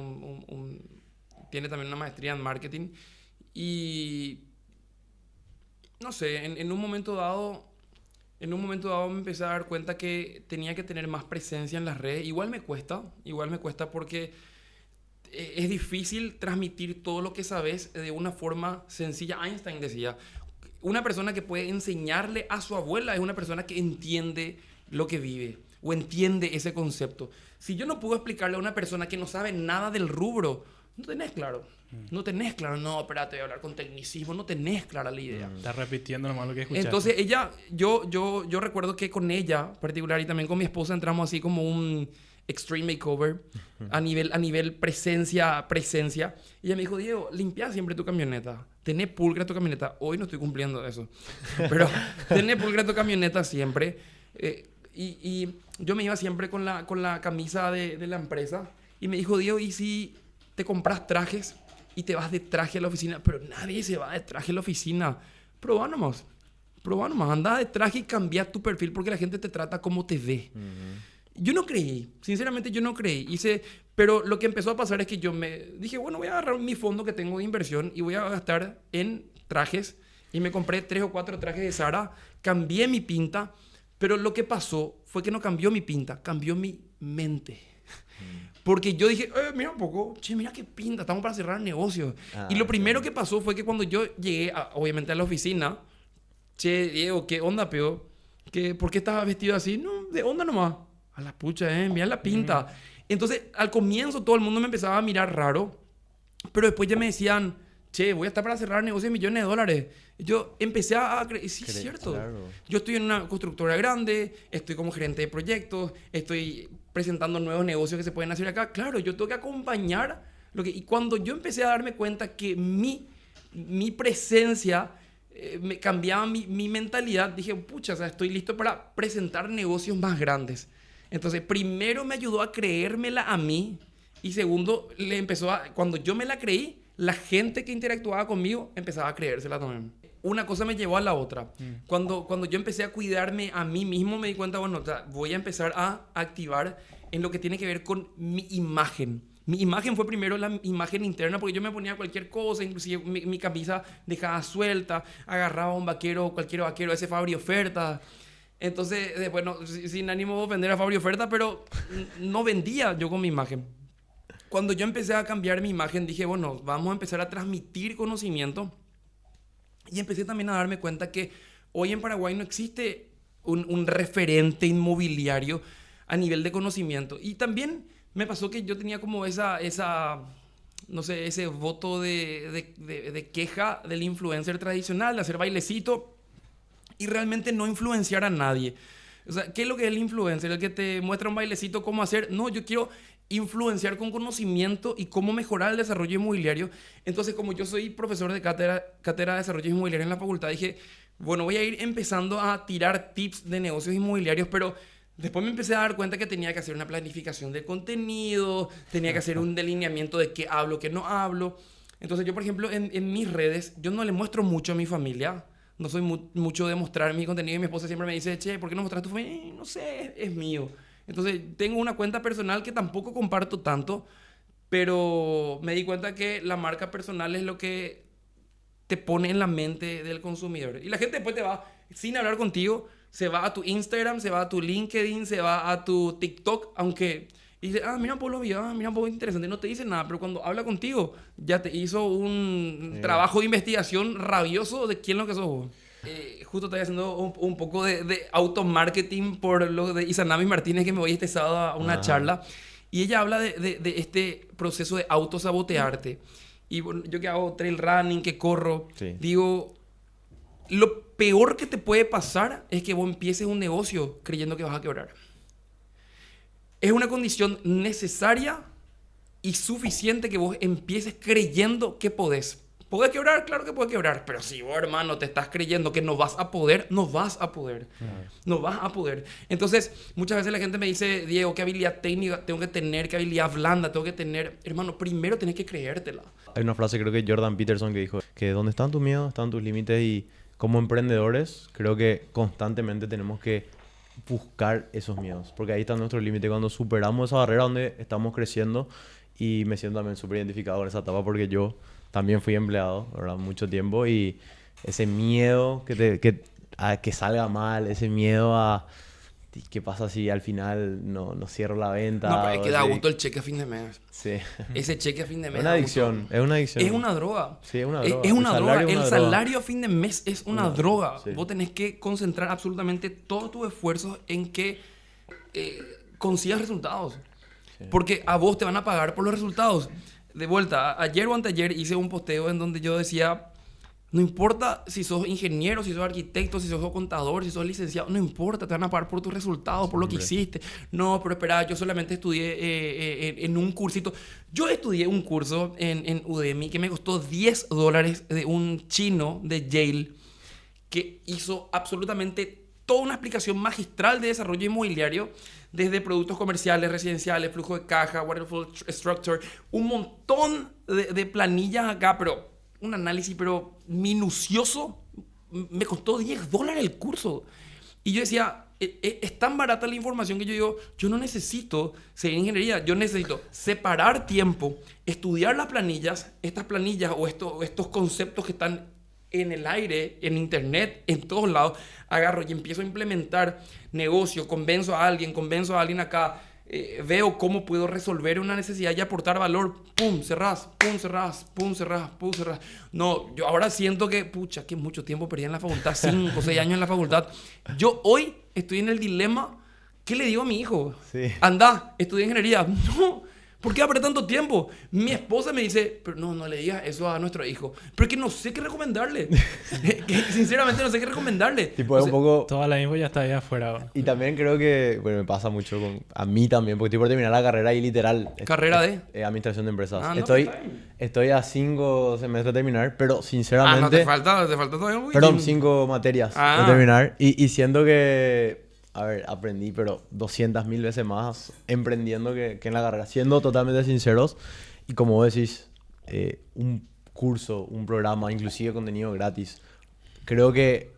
D: también una maestría en marketing. Y no sé, en un momento dado me empecé a dar cuenta que tenía que tener más presencia en las redes. Igual me cuesta porque es difícil transmitir todo lo que sabes de una forma sencilla. Einstein decía: una persona que puede enseñarle a su abuela es una persona que entiende lo que vive o entiende ese concepto. Si yo no puedo explicarle a una persona que no sabe nada del rubro, no tenés claro. No, espérate, voy a hablar con tecnicismo. No tenés clara la idea.
B: Estás repitiendo nomás lo que escuchaste.
D: Entonces yo recuerdo que con ella particular y también con mi esposa entramos así como Extreme Makeover, a nivel presencia. Y ella me dijo, Diego, limpia siempre tu camioneta. Tené pulcra tu camioneta. Hoy no estoy cumpliendo eso. Pero tené pulcra tu camioneta siempre. Y yo me iba siempre con la camisa de la empresa. Y me dijo, Diego, ¿y si te compras trajes y te vas de traje a la oficina? Pero nadie se va de traje a la oficina. Probá nomás. Anda de traje y cambia tu perfil porque la gente te trata como te ve. Yo no creí. Sinceramente, yo no creí. Pero lo que empezó a pasar es que yo me dije, bueno, voy a agarrar mi fondo que tengo de inversión y voy a gastar en trajes. Y me compré 3 o 4 trajes de Zara. Cambié mi pinta. Pero lo que pasó fue que no cambió mi pinta, cambió mi mente. Porque yo dije, mira un poco, che, mira qué pinta, estamos para cerrar negocios. Y lo primero que pasó fue que cuando yo llegué, obviamente, a la oficina, che, Diego, ¿qué onda, peo? ¿Por qué estabas vestido así? No, de onda nomás. A la pucha, mira la pinta. Entonces, al comienzo todo el mundo me empezaba a mirar raro, pero después ya me decían, che, voy a estar para cerrar negocios de millones de dólares. Yo empecé a creer, sí, es cierto. Claro. Yo estoy en una constructora grande, estoy como gerente de proyectos, estoy presentando nuevos negocios que se pueden hacer acá. Claro, yo tengo que acompañar y cuando yo empecé a darme cuenta que mi presencia me cambiaba mi mentalidad, dije, pucha, o sea, estoy listo para presentar negocios más grandes. Entonces, primero me ayudó a creérmela a mí y segundo, cuando yo me la creí, la gente que interactuaba conmigo empezaba a creérsela también. Una cosa me llevó a la otra. Cuando yo empecé a cuidarme a mí mismo, me di cuenta, bueno, o sea, voy a empezar a activar en lo que tiene que ver con mi imagen. Mi imagen fue primero la imagen interna, porque yo me ponía cualquier cosa, inclusive mi camisa dejaba suelta, agarraba un vaquero, cualquier vaquero, ese Fabri Oferta. Entonces, bueno, sin ánimo de ofender a Fabri Oferta, pero no vendía yo con mi imagen. Cuando yo empecé a cambiar mi imagen, dije, bueno, vamos a empezar a transmitir conocimiento. Y empecé también a darme cuenta que hoy en Paraguay no existe un referente inmobiliario a nivel de conocimiento. Y también me pasó que yo tenía como no sé, ese voto de queja del influencer tradicional, de hacer bailecito y realmente no influenciar a nadie. O sea, ¿qué es lo que es el influencer? El que te muestra un bailecito, cómo hacer. No, yo quiero influenciar con conocimiento y cómo mejorar el desarrollo inmobiliario. Entonces, como yo soy profesor de cátedra de desarrollo inmobiliario en la facultad, dije, bueno, voy a ir empezando a tirar tips de negocios inmobiliarios, pero después me empecé a dar cuenta que tenía que hacer una planificación de contenido, tenía que hacer un delineamiento de qué hablo, qué no hablo. Entonces, yo, por ejemplo, en mis redes, yo no le muestro mucho a mi familia. No soy mucho de mostrar mi contenido y mi esposa siempre me dice, che, ¿por qué no mostras tu familia? No sé, es mío. Entonces, tengo una cuenta personal que tampoco comparto tanto, pero me di cuenta que la marca personal es lo que te pone en la mente del consumidor. Y la gente después te va, sin hablar contigo, se va a tu Instagram, se va a tu LinkedIn, se va a tu TikTok, aunque... Y dice, mira por los videos, mira por interesante. No te dice nada, pero cuando habla contigo, ya te hizo un trabajo de investigación rabioso de quién es lo que sos vos. Justo estoy haciendo un poco de automarketing por lo de Izanami Martínez, que me voy este sábado a una charla. Y ella habla de este proceso de autosabotearte. Y bueno, yo que hago trail running, que corro, digo, lo peor que te puede pasar es que vos empieces un negocio creyendo que vas a quebrar. Es una condición necesaria y suficiente que vos empieces creyendo que podés. ¿Podés quebrar? Claro que podés quebrar. Pero si vos, hermano, te estás creyendo que no vas a poder, no vas a poder. No vas a poder. Entonces, muchas veces la gente me dice, Diego, ¿qué habilidad técnica tengo que tener? ¿Qué habilidad blanda tengo que tener? Hermano, primero tenés que creértela.
C: Hay una frase, creo que Jordan Peterson, que dijo que donde están tus miedos, están tus límites. Y como emprendedores, creo que constantemente tenemos que buscar esos miedos, porque ahí está nuestro límite. Cuando superamos esa barrera donde estamos creciendo, y me siento también súper identificado con esa etapa porque yo también fui empleado, ¿verdad? Mucho tiempo, y ese miedo a que salga mal, ese miedo a qué pasa si al final no cierro la venta.
D: No, pero es que da gusto el cheque a fin de mes.
C: Sí.
D: Ese cheque a fin de mes.
C: Es una adicción, es una adicción.
D: Es una droga.
C: Sí, es una droga.
D: Es una droga. El salario a fin de mes es una droga.
C: Sí.
D: Vos tenés que concentrar absolutamente todos tus esfuerzos en que consigas resultados. Sí. Porque a vos te van a pagar por los resultados. De vuelta, ayer o anteayer hice un posteo en donde yo decía, No importa si sos ingeniero, si sos arquitecto, si sos contador, si sos licenciado, no importa, te van a pagar por tus resultados, por lo que hiciste. No, pero espera, yo solamente estudié en un cursito. Yo estudié un curso en Udemy que me costó $10 de un chino de Yale que hizo absolutamente toda una explicación magistral de desarrollo inmobiliario, desde productos comerciales, residenciales, flujo de caja, waterfall structure, un montón de planillas acá, pero un análisis pero minucioso. Me costó $10 el curso. Y yo decía, es tan barata la información que yo digo, yo no necesito seguir ingeniería, yo necesito separar tiempo, estudiar las planillas, estas planillas o estos conceptos que están en el aire, en internet, en todos lados. Agarro y empiezo a implementar negocio, convenzo a alguien acá, veo cómo puedo resolver una necesidad y aportar valor. Pum, cerrás, pum, cerrás, pum, cerrás, pum, cerrás. No, yo ahora siento que, pucha, que mucho tiempo perdí en la facultad, 5 o 6 años en la facultad. Yo hoy estoy en el dilema, ¿qué le digo a mi hijo?
C: Sí.
D: Anda, estudia ingeniería. No, ¿por qué habrá tanto tiempo? Mi esposa me dice, pero no le digas eso a nuestro hijo. Pero es que no sé qué recomendarle. Que sinceramente no sé qué recomendarle.
C: Tipo, es un poco...
B: Toda la info ya está ahí afuera.
C: Y también creo que, bueno, me pasa mucho a mí también, porque estoy por terminar la carrera y literal...
D: ¿Carrera de?
C: Administración de empresas.
D: Ah, no,
C: estoy a 5 semestres de terminar, pero
D: Ah,
C: sinceramente...
D: no, te falta todavía un poquito.
C: Perdón, 5 materias de terminar. Y siento que... A ver, aprendí, pero 200.000 veces más emprendiendo que en la carrera. Siendo totalmente sinceros. Y como vos decís, un curso, un programa, inclusive contenido gratis. Creo que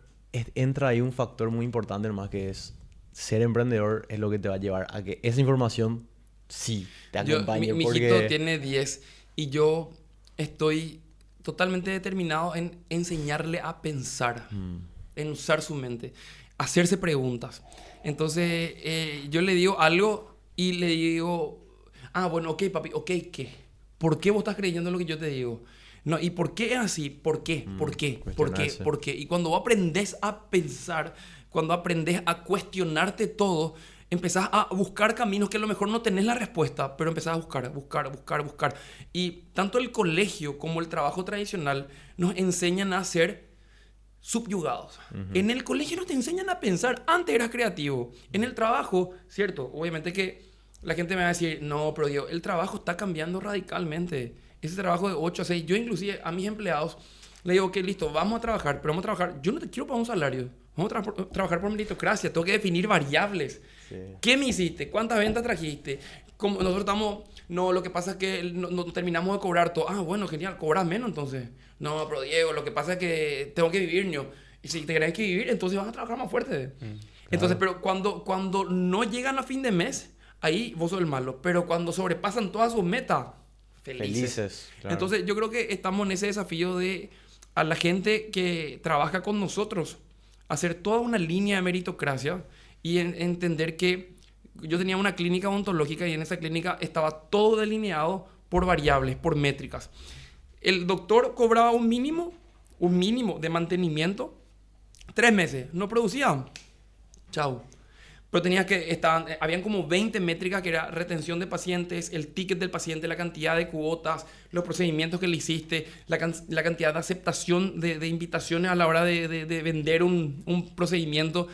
C: entra ahí un factor muy importante, hermano, que es ser emprendedor es lo que te va a llevar a que esa información sí te acompañe.
D: Mi hijito tiene 10 y yo estoy totalmente determinado en enseñarle a pensar, en usar su mente, hacerse preguntas. Entonces, yo le digo algo y le digo, bueno, ok, papi, ok, ¿qué? ¿Por qué vos estás creyendo en lo que yo te digo? No, ¿y por qué es así? ¿Por qué? ¿Por qué? ¿Por qué? ¿Por qué? Y cuando vos aprendés a pensar, cuando aprendés a cuestionarte todo, empezás a buscar caminos que a lo mejor no tenés la respuesta, pero empezás a buscar. Y tanto el colegio como el trabajo tradicional nos enseñan a ser subyugados. En el colegio no te enseñan a pensar. Antes eras creativo. En el trabajo, cierto, obviamente que la gente me va a decir, no, pero Diego, el trabajo está cambiando radicalmente. Ese trabajo de 8 a 6, yo inclusive a mis empleados le digo, ok, listo, vamos a trabajar, pero vamos a trabajar, yo no te quiero pagar un salario, vamos a trabajar por meritocracia, tengo que definir variables. Sí. ¿Qué me hiciste? ¿Cuántas ventas trajiste? Como nosotros estamos, no, lo que pasa es que no terminamos de cobrar todo. Bueno, genial, cobras menos entonces. No, pero Diego, lo que pasa es que tengo que vivir, ¿no? Y si te querés que vivir, entonces vas a trabajar más fuerte. Entonces, pero cuando no llegan a fin de mes, ahí vos sos el malo. Pero cuando sobrepasan todas sus metas, felices. Claro. Entonces, yo creo que estamos en ese desafío de a la gente que trabaja con nosotros, hacer toda una línea de meritocracia y entender que yo tenía una clínica odontológica y en esa clínica estaba todo delineado por variables, por métricas. El doctor cobraba un mínimo de mantenimiento, 3 meses, no producía, chao. Pero habían como 20 métricas que era retención de pacientes, el ticket del paciente, la cantidad de cuotas, los procedimientos que le hiciste, la cantidad de aceptación de invitaciones a la hora de vender un procedimiento.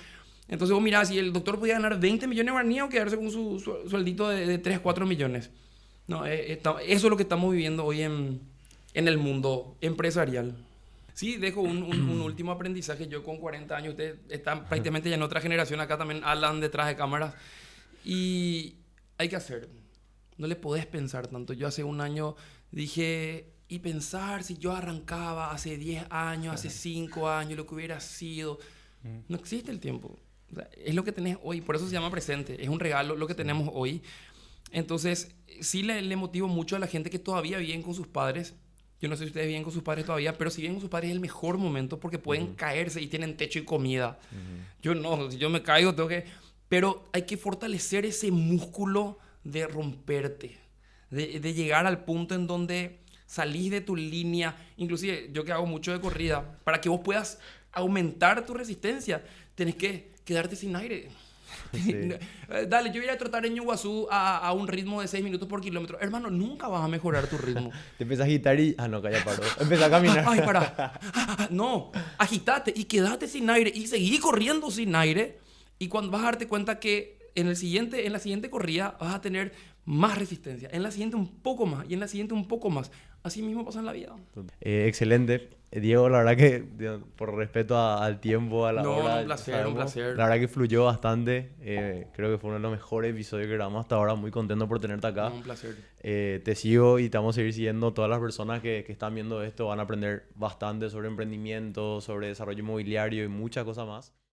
D: Entonces vos mirás, si el doctor podía ganar 20 millones de guaraníes o quedarse con su sueldito de 3, 4 millones. No, eso es lo que estamos viviendo hoy en el mundo empresarial. Sí, dejo un último aprendizaje. Yo con 40 años, ustedes están prácticamente ya en otra generación. Acá también hablan detrás de cámaras. Y hay que hacer. No le podés pensar tanto. Yo hace un año dije, y pensar si yo arrancaba hace 10 años, hace 5 años, lo que hubiera sido. No existe el tiempo. O sea, es lo que tenés hoy. Por eso se llama presente. Es un regalo lo que tenemos hoy. Entonces, sí le motivo mucho a la gente que todavía viven con sus padres. Yo no sé si ustedes viven con sus padres todavía, pero si viven con sus padres es el mejor momento porque pueden caerse y tienen techo y comida. Yo no, si yo me caigo tengo que... Pero hay que fortalecer ese músculo de romperte, de llegar al punto en donde salís de tu línea. Inclusive, yo que hago mucho de corrida, para que vos puedas aumentar tu resistencia, tenés que quedarte sin aire.
C: Sí.
D: Dale, yo voy a ir a trotar en Iguazú a un ritmo de 6 minutos por kilómetro. Hermano, nunca vas a mejorar tu ritmo.
C: Te empiezas a agitar y... Ah, no, que ya paró. Empezás a caminar.
D: Ay, para. No, agitate y quédate sin aire y seguí corriendo sin aire. Y cuando vas a darte cuenta que en la siguiente corrida vas a tener más resistencia. En la siguiente un poco más. Y en la siguiente un poco más. Así mismo pasa en la vida.
C: Excelente. Diego, la verdad que por respeto al tiempo, a la
D: No,
C: hora...
D: un placer,
C: sabemos,
D: un placer.
C: La verdad que fluyó bastante. Creo que fue uno de los mejores episodios que grabamos hasta ahora. Muy contento por tenerte acá.
D: No, un placer.
C: Te sigo y te vamos a seguir siguiendo. Todas las personas que están viendo esto van a aprender bastante sobre emprendimiento, sobre desarrollo inmobiliario y muchas cosas más.